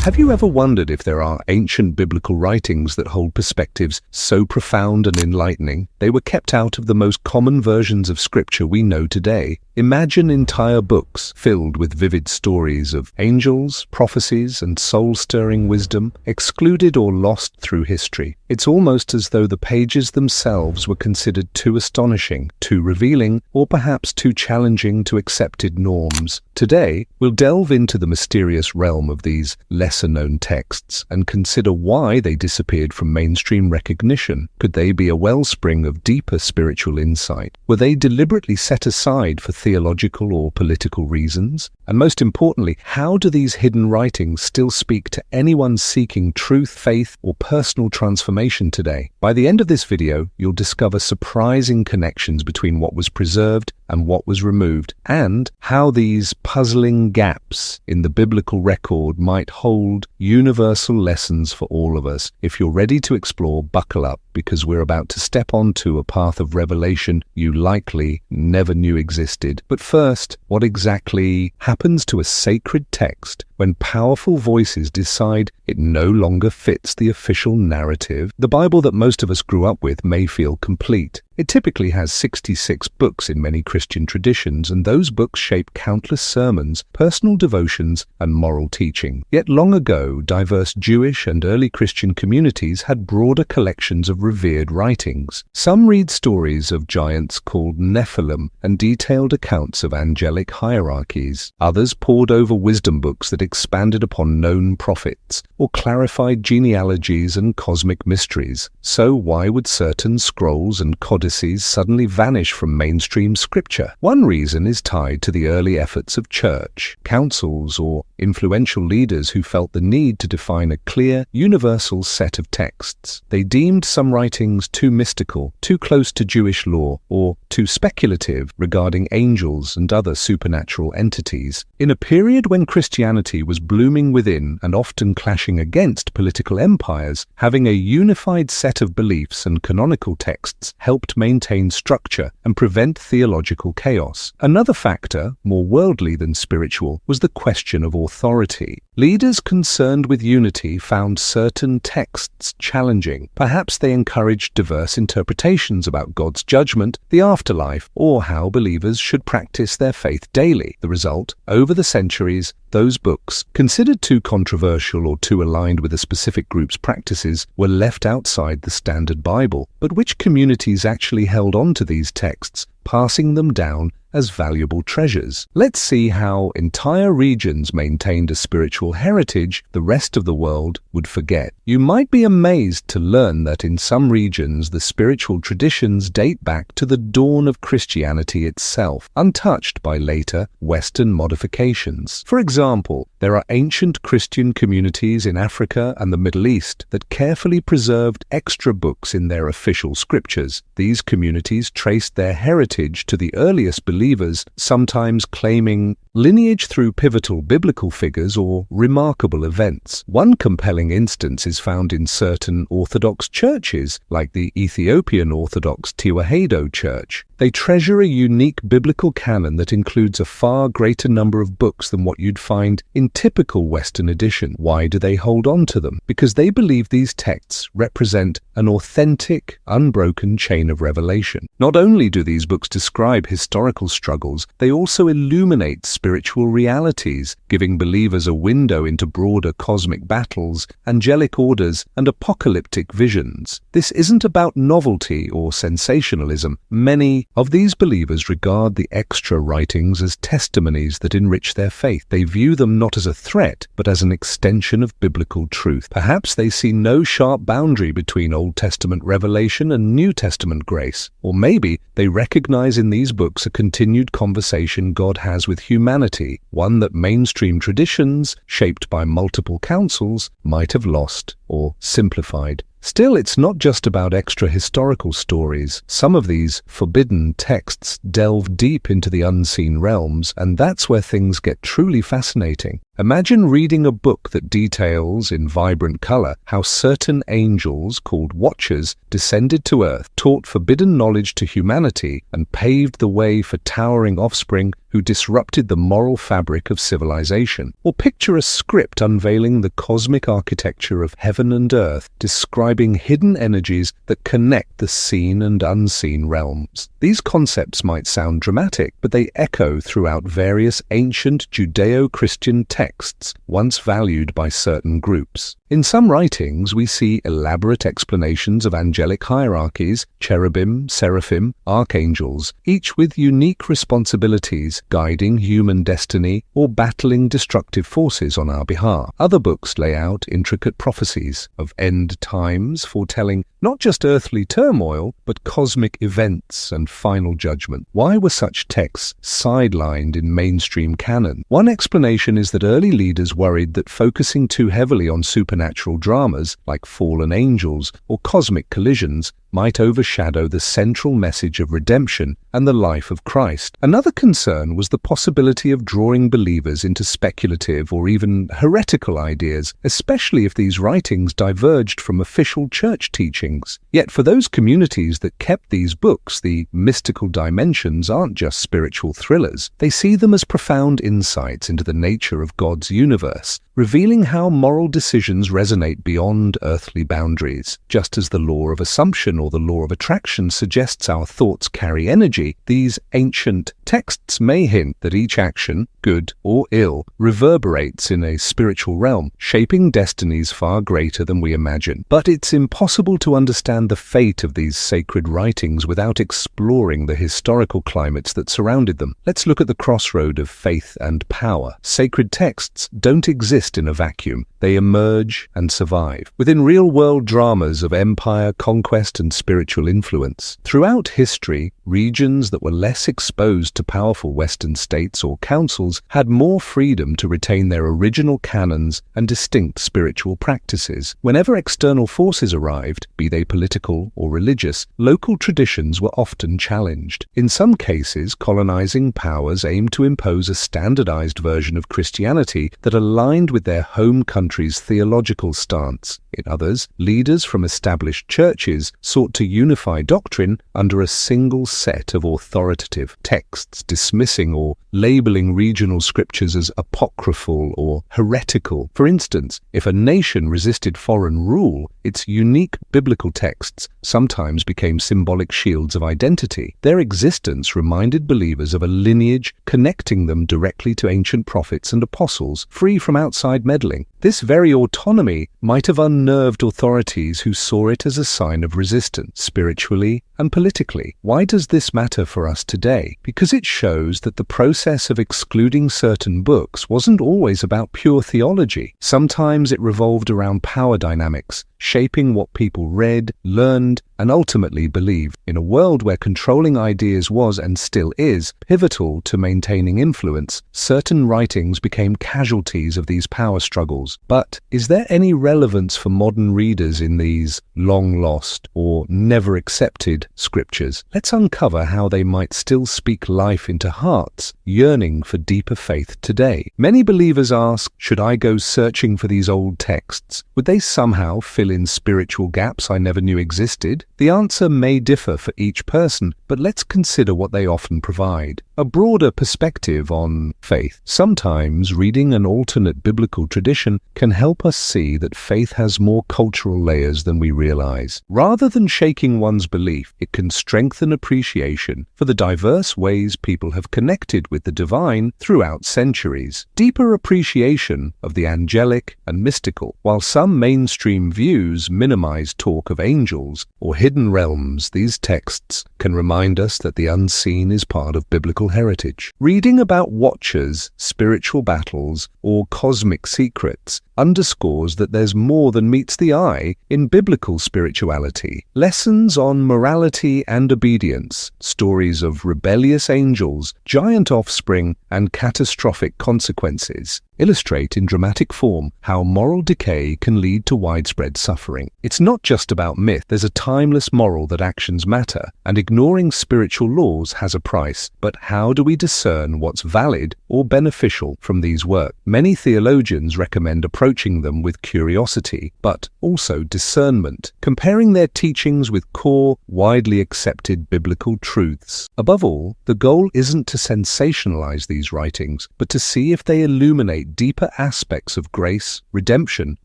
Have you ever wondered if there are ancient biblical writings that hold perspectives so profound and enlightening they were kept out of the most common versions of scripture we know today? Imagine entire books filled with vivid stories of angels, prophecies, and soul-stirring wisdom, excluded or lost through history. It's almost as though the pages themselves were considered too astonishing, too revealing, or perhaps too challenging to accepted norms. Today, we'll delve into the mysterious realm of these lesser-known texts and consider why they disappeared from mainstream recognition. Could they be a wellspring of deeper spiritual insight? Were they deliberately set aside for theological or political reasons? And most importantly, how do these hidden writings still speak to anyone seeking truth, faith, or personal transformation today? By the end of this video, you'll discover surprising connections between what was preserved and what was removed, and how these puzzling gaps in the biblical record might hold universal lessons for all of us. If you're ready to explore, buckle up, because we're about to step onto a path of revelation you likely never knew existed. But first, what exactly happens to a sacred text when powerful voices decide it no longer fits the official narrative? The Bible that most of us grew up with may feel complete. It typically has 66 books in many Christian traditions, and those books shape countless sermons, personal devotions, and moral teaching. Yet long ago, diverse Jewish and early Christian communities had broader collections of revered writings. Some read stories of giants called Nephilim and detailed accounts of angelic hierarchies. Others pored over wisdom books that expanded upon known prophets or clarified genealogies and cosmic mysteries. So why would certain scrolls and codices suddenly vanish from mainstream scripture? One reason is tied to the early efforts of church, councils, or influential leaders who felt the need to define a clear, universal set of texts. They deemed some writings too mystical, too close to Jewish law, or too speculative regarding angels and other supernatural entities. In a period when Christianity was blooming within and often clashing against political empires, having a unified set of beliefs and canonical texts helped maintain structure and prevent theological chaos. Another factor, more worldly than spiritual, was the question of authority. Leaders concerned with unity found certain texts challenging. Perhaps they encouraged diverse interpretations about God's judgment, the afterlife, or how believers should practice their faith daily. The result, over the centuries, those books, considered too controversial or too aligned with a specific group's practices, were left outside the standard Bible. But which communities actually held on to these texts, passing them down as valuable treasures? Let's see how entire regions maintained a spiritual heritage the rest of the world would forget. You might be amazed to learn that in some regions the spiritual traditions date back to the dawn of Christianity itself, untouched by later Western modifications. For example, there are ancient Christian communities in Africa and the Middle East that carefully preserved extra books in their official scriptures. These communities traced their heritage to the earliest believers, sometimes claiming lineage through pivotal biblical figures or remarkable events. One compelling instance is found in certain Orthodox churches, like the Ethiopian Orthodox Tewahedo Church. They treasure a unique biblical canon that includes a far greater number of books than what you'd find in typical Western edition. Why do they hold on to them? Because they believe these texts represent an authentic, unbroken chain of revelation. Not only do these books describe historical struggles, they also illuminate spiritual realities, giving believers a window into broader cosmic battles, angelic orders, and apocalyptic visions. This isn't about novelty or sensationalism. Many of these believers regard the extra writings as testimonies that enrich their faith. They view them not as a threat, but as an extension of biblical truth. Perhaps they see no sharp boundary between Old Testament revelation and New Testament grace. Or maybe they recognize in these books a continued conversation God has with humanity, one that mainstream traditions, shaped by multiple councils, might have lost or simplified. Still, it's not just about extra historical stories. Some of these forbidden texts delve deep into the unseen realms, and that's where things get truly fascinating. Imagine reading a book that details in vibrant color how certain angels, called watchers, descended to earth, taught forbidden knowledge to humanity, and paved the way for towering offspring who disrupted the moral fabric of civilization. Or picture a script unveiling the cosmic architecture of heaven and earth, describing hidden energies that connect the seen and unseen realms. These concepts might sound dramatic, but they echo throughout various ancient Judeo-Christian texts once valued by certain groups. In some writings, we see elaborate explanations of angelic hierarchies, cherubim, seraphim, archangels, each with unique responsibilities, guiding human destiny or battling destructive forces on our behalf. Other books lay out intricate prophecies of end times, foretelling not just earthly turmoil, but cosmic events and final judgment. Why were such texts sidelined in mainstream canon? One explanation is that early leaders worried that focusing too heavily on supernatural dramas like fallen angels or cosmic collisions might overshadow the central message of redemption and the life of Christ. Another concern was the possibility of drawing believers into speculative or even heretical ideas, especially if these writings diverged from official church teachings. Yet for those communities that kept these books, the mystical dimensions aren't just spiritual thrillers. They see them as profound insights into the nature of God's universe, revealing how moral decisions resonate beyond earthly boundaries. Just as the law of assumption or the law of attraction suggests our thoughts carry energy, these ancient texts may hint that each action, good or ill, reverberates in a spiritual realm, shaping destinies far greater than we imagine. But it's impossible to understand the fate of these sacred writings without exploring the historical climates that surrounded them. Let's look at the crossroad of faith and power. Sacred texts don't exist in a vacuum. They emerge and survive within real-world dramas of empire, conquest, and spiritual influence. Throughout history, regions that were less exposed to powerful Western states or councils had more freedom to retain their original canons and distinct spiritual practices. Whenever external forces arrived, be they political or religious, local traditions were often challenged. In some cases, colonizing powers aimed to impose a standardized version of Christianity that aligned with their home country's theological stance. In others, leaders from established churches sought to unify doctrine under a single set of authoritative texts, dismissing or labeling regional scriptures as apocryphal or heretical. For instance, if a nation resisted foreign rule, its unique biblical texts sometimes became symbolic shields of identity. Their existence reminded believers of a lineage connecting them directly to ancient prophets and apostles, free from outside meddling. This very autonomy might have unnerved authorities who saw it as a sign of resistance, spiritually and politically. Why does this matter for us today? Because it shows that the process of excluding certain books wasn't always about pure theology. Sometimes it revolved around power dynamics, shaping what people read, learned, and ultimately believed. In a world where controlling ideas was, and still is, pivotal to maintaining influence, certain writings became casualties of these power struggles. But is there any relevance for modern readers in these long-lost or never-accepted scriptures? Let's uncover how they might still speak life into hearts yearning for deeper faith today. Many believers ask, should I go searching for these old texts? Would they somehow fill in spiritual gaps I never knew existed? The answer may differ for each person, but let's consider what they often provide. A broader perspective on faith. Sometimes reading an alternate biblical tradition can help us see that faith has more cultural layers than we realize. Rather than shaking one's belief, it can strengthen appreciation for the diverse ways people have connected with the divine throughout centuries. Deeper appreciation of the angelic and mystical. While some mainstream views minimize talk of angels or hidden realms, these texts can remind us that the unseen is part of biblical heritage. Reading about watchers, spiritual battles, or cosmic secrets underscores that there's more than meets the eye in biblical spirituality. Lessons on morality and obedience, stories of rebellious angels, giant offspring, and catastrophic consequences illustrate in dramatic form how moral decay can lead to widespread suffering. It's not just about myth. There's a timeless moral that actions matter, and ignoring spiritual laws has a price. But how do we discern what's valid or beneficial from these works. Many theologians recommend approaching them with curiosity, but also discernment, comparing their teachings with core, widely accepted biblical truths. Above all, the goal isn't to sensationalize these writings, but to see if they illuminate deeper aspects of grace, redemption,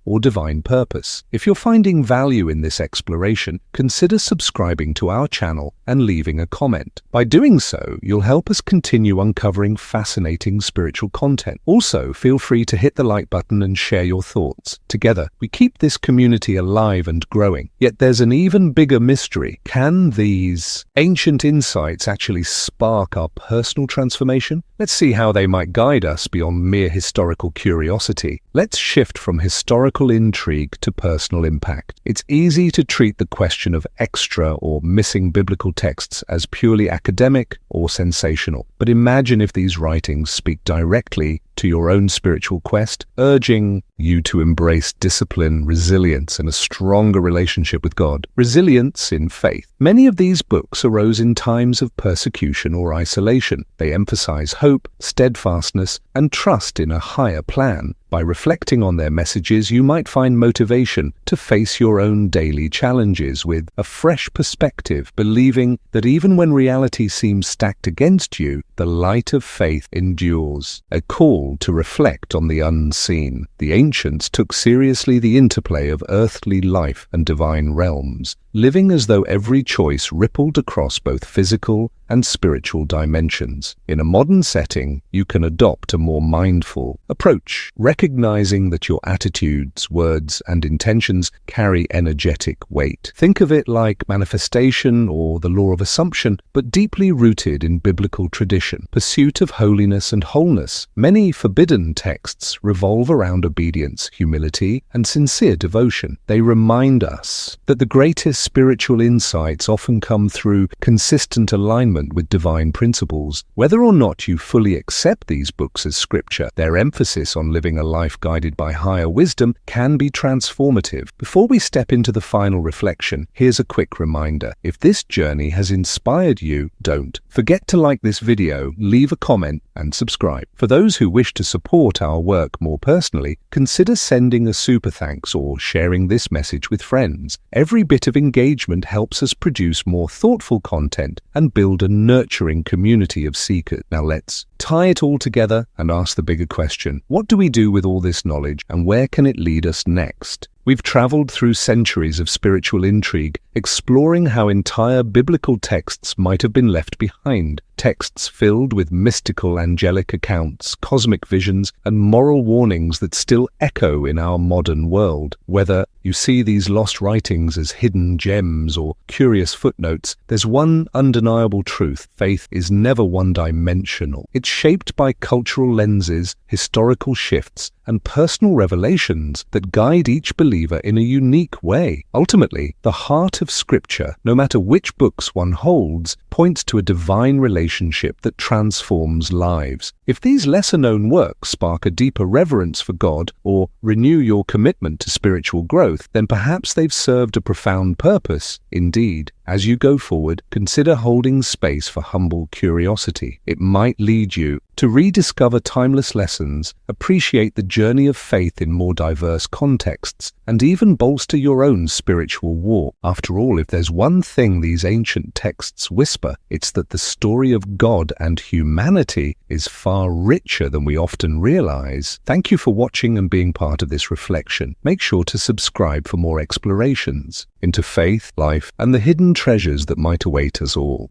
or divine purpose. If you're finding value in this exploration, consider subscribing to our channel and leaving a comment. By doing so, you'll help us continue uncovering fascinating spiritual content. Also, feel free to hit the like button and share your thoughts. Together, we keep this community alive and growing. Yet there's an even bigger mystery. Can these ancient insights actually spark our personal transformation? Let's see how they might guide us beyond mere historical curiosity. Let's shift from historical intrigue to personal impact. It's easy to treat the question of extra or missing biblical texts as purely academic or sensational. But imagine if these writings speak directly to your own spiritual quest, urging you to embrace discipline, resilience, and a stronger relationship with God. Resilience in faith. Many of these books arose in times of persecution or isolation. They emphasize hope, steadfastness, and trust in a higher plan. By reflecting on their messages, you might find motivation to face your own daily challenges with a fresh perspective, believing that even when reality seems stacked against you, the light of faith endures. A call to reflect on the unseen. The ancients took seriously the interplay of earthly life and divine realms, living as though every choice rippled across both physical and spiritual dimensions. In a modern setting, you can adopt a more mindful approach, recognizing that your attitudes, words, and intentions carry energetic weight. Think of it like manifestation or the law of assumption, but deeply rooted in biblical tradition. Pursuit of holiness and wholeness. Many forbidden texts revolve around obedience, humility, and sincere devotion. They remind us that the greatest spiritual insights often come through consistent alignment with divine principles. Whether or not you fully accept these books as scripture, their emphasis on living a life guided by higher wisdom can be transformative. Before we step into the final reflection, here's a quick reminder. If this journey has inspired you, don't forget to like this video, leave a comment, and subscribe. For those who wish to support our work more personally, consider sending a super thanks or sharing this message with friends. Every bit of engagement helps us produce more thoughtful content and build a nurturing community of seekers. Now let's tie it all together and ask the bigger question. What do we do with all this knowledge, and where can it lead us next? We've traveled through centuries of spiritual intrigue, exploring how entire biblical texts might have been left behind. Texts filled with mystical angelic accounts, cosmic visions, and moral warnings that still echo in our modern world. Whether you see these lost writings as hidden gems or curious footnotes, there's one undeniable truth. Faith is never one-dimensional. It's shaped by cultural lenses, historical shifts, and personal revelations that guide each believer in a unique way. Ultimately, the heart of Scripture, no matter which books one holds, points to a divine relationship that transforms lives. If these lesser-known works spark a deeper reverence for God or renew your commitment to spiritual growth, then perhaps they've served a profound purpose. Indeed, as you go forward, consider holding space for humble curiosity. It might lead you to rediscover timeless lessons, appreciate the journey of faith in more diverse contexts, and even bolster your own spiritual walk. After all, if there's one thing these ancient texts whisper, it's that the story of God and humanity is far richer than we often realize. Thank you for watching and being part of this reflection. Make sure to subscribe for more explorations into faith, life, and the hidden treasures that might await us all.